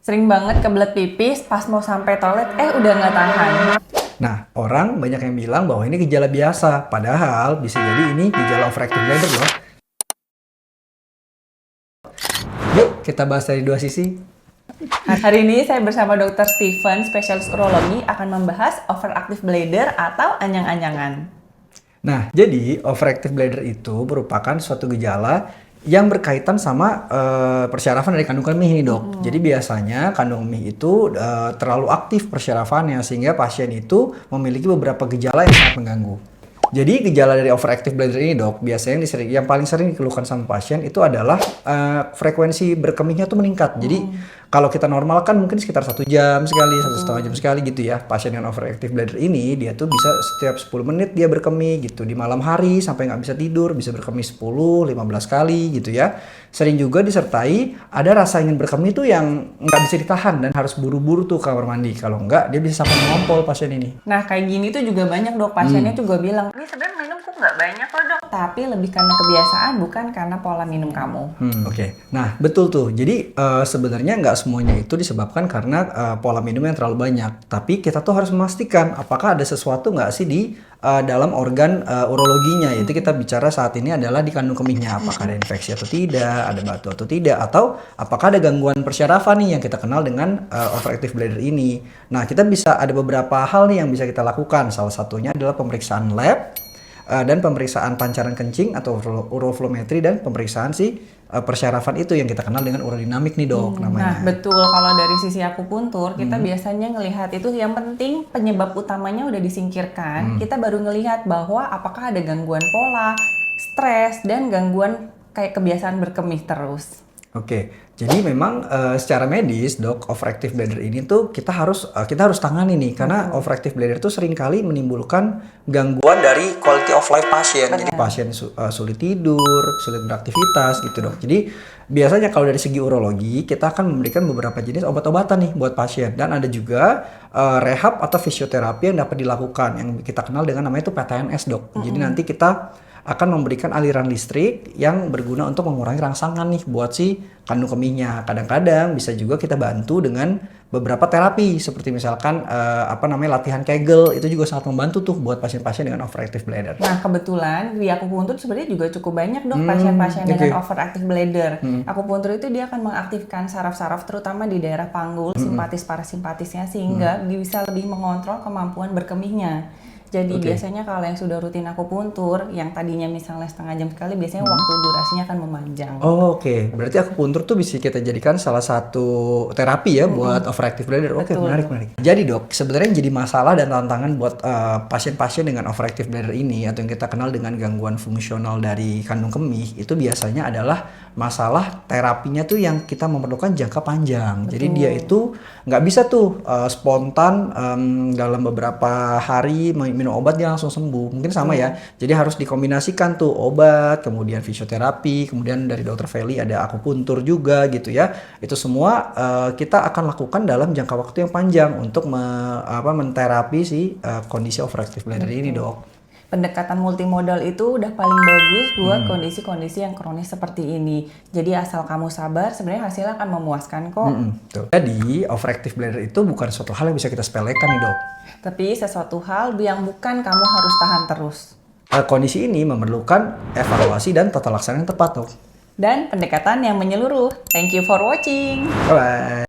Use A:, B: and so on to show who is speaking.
A: Sering banget kebelet pipis, pas mau sampai toilet, udah nggak tahan.
B: Nah, orang banyak yang bilang bahwa ini gejala biasa, padahal bisa jadi ini gejala overactive bladder loh. Yuk, kita bahas dari dua sisi.
A: Hari ini saya bersama Dr. Steven, spesialis urologi, akan membahas overactive bladder atau anyang-anyangan.
B: Nah, jadi overactive bladder itu merupakan suatu gejala yang berkaitan sama persyarafan dari kandung kemih nih dok. Jadi biasanya kandung kemih itu terlalu aktif persyarafannya sehingga pasien itu memiliki beberapa gejala yang sangat mengganggu. Jadi gejala dari overactive bladder ini dok, biasanya yang paling sering dikeluhkan sama pasien itu adalah frekuensi berkemihnya tuh meningkat. Jadi kalau kita normal kan mungkin sekitar 1 jam sekali, 1,5 jam sekali gitu ya. Pasien yang overactive bladder ini dia tuh bisa setiap 10 menit dia berkemih gitu. Di malam hari sampai nggak bisa tidur bisa berkemih 10-15 kali gitu ya. Sering juga disertai ada rasa ingin berkemih tuh yang nggak bisa ditahan dan harus buru-buru tuh ke kamar mandi. Kalau nggak dia bisa sampai ngompol pasien ini.
A: Nah, kayak gini tuh juga banyak dok, pasiennya juga bilang, ini sebenarnya minum kok nggak banyak kok dok. Tapi lebih karena kebiasaan, bukan karena pola minum kamu.
B: Oke. Nah, betul tuh. Jadi sebenarnya nggak semuanya itu disebabkan karena pola minum yang terlalu banyak. Tapi kita tuh harus memastikan apakah ada sesuatu nggak sih di dalam organ urologinya. Yaitu kita bicara saat ini adalah di kandung kemihnya. Apakah ada infeksi atau tidak, ada batu atau tidak, atau apakah ada gangguan persyarafan nih yang kita kenal dengan overactive bladder ini. Nah, kita bisa ada beberapa hal nih yang bisa kita lakukan. Salah satunya adalah pemeriksaan lab dan pemeriksaan pancaran kencing atau uroflometri dan pemeriksaan persyarafan itu yang kita kenal dengan urodinamik nih dok namanya.
A: Nah betul, kalau dari sisi akupuntur kita biasanya ngelihat itu yang penting penyebab utamanya udah disingkirkan, kita baru ngelihat bahwa apakah ada gangguan pola, stres, dan gangguan kayak kebiasaan berkemih terus.
B: Oke, jadi memang secara medis dok overactive bladder ini tuh kita harus tangani nih karena overactive bladder tuh seringkali menimbulkan gangguan dari quality of life pasien. Jadi pasien sulit tidur, sulit beraktivitas gitu dok. Jadi biasanya kalau dari segi urologi kita akan memberikan beberapa jenis obat-obatan nih buat pasien dan ada juga rehab atau fisioterapi yang dapat dilakukan yang kita kenal dengan namanya itu PTNS dok. Jadi nanti kita akan memberikan aliran listrik yang berguna untuk mengurangi rangsangan nih buat si kandung kemihnya. Kadang-kadang bisa juga kita bantu dengan beberapa terapi seperti misalkan latihan Kegel itu juga sangat membantu tuh buat pasien-pasien dengan overactive bladder.
A: Nah kebetulan di akupuntur sebenarnya juga cukup banyak dok pasien-pasien dengan overactive bladder. Akupuntur itu dia akan mengaktifkan saraf-saraf terutama di daerah panggul, simpatis parasimpatisnya sehingga bisa lebih mengontrol kemampuan berkemihnya. Jadi biasanya kalau yang sudah rutin akupuntur, yang tadinya misalnya setengah jam sekali, biasanya waktu durasinya akan memanjang.
B: Oke. Berarti akupuntur tuh bisa kita jadikan salah satu terapi ya buat overactive bladder. Oke, menarik. Jadi dok, sebenarnya yang jadi masalah dan tantangan buat pasien-pasien dengan overactive bladder ini atau yang kita kenal dengan gangguan fungsional dari kandung kemih itu biasanya adalah masalah terapinya tuh yang kita memerlukan jangka panjang. Jadi dia itu nggak bisa tuh spontan dalam beberapa hari minum obat dia langsung sembuh. Mungkin sama ya. Jadi harus dikombinasikan tuh obat, kemudian fisioterapi, kemudian dari Dr. Feli ada akupuntur juga gitu ya. Itu semua kita akan lakukan dalam jangka waktu yang panjang untuk menterapi si kondisi overactive bladder ini dok.
A: Pendekatan multimodal itu udah paling bagus buat kondisi-kondisi yang kronis seperti ini. Jadi asal kamu sabar, sebenarnya hasilnya akan memuaskan kok.
B: Jadi overactive bladder itu bukan suatu hal yang bisa kita sepelekan nih dok.
A: Tapi sesuatu hal yang bukan kamu harus tahan terus.
B: Kondisi ini memerlukan evaluasi dan tata laksana yang tepat dok.
A: Dan pendekatan yang menyeluruh. Thank you for watching.
B: Bye-bye.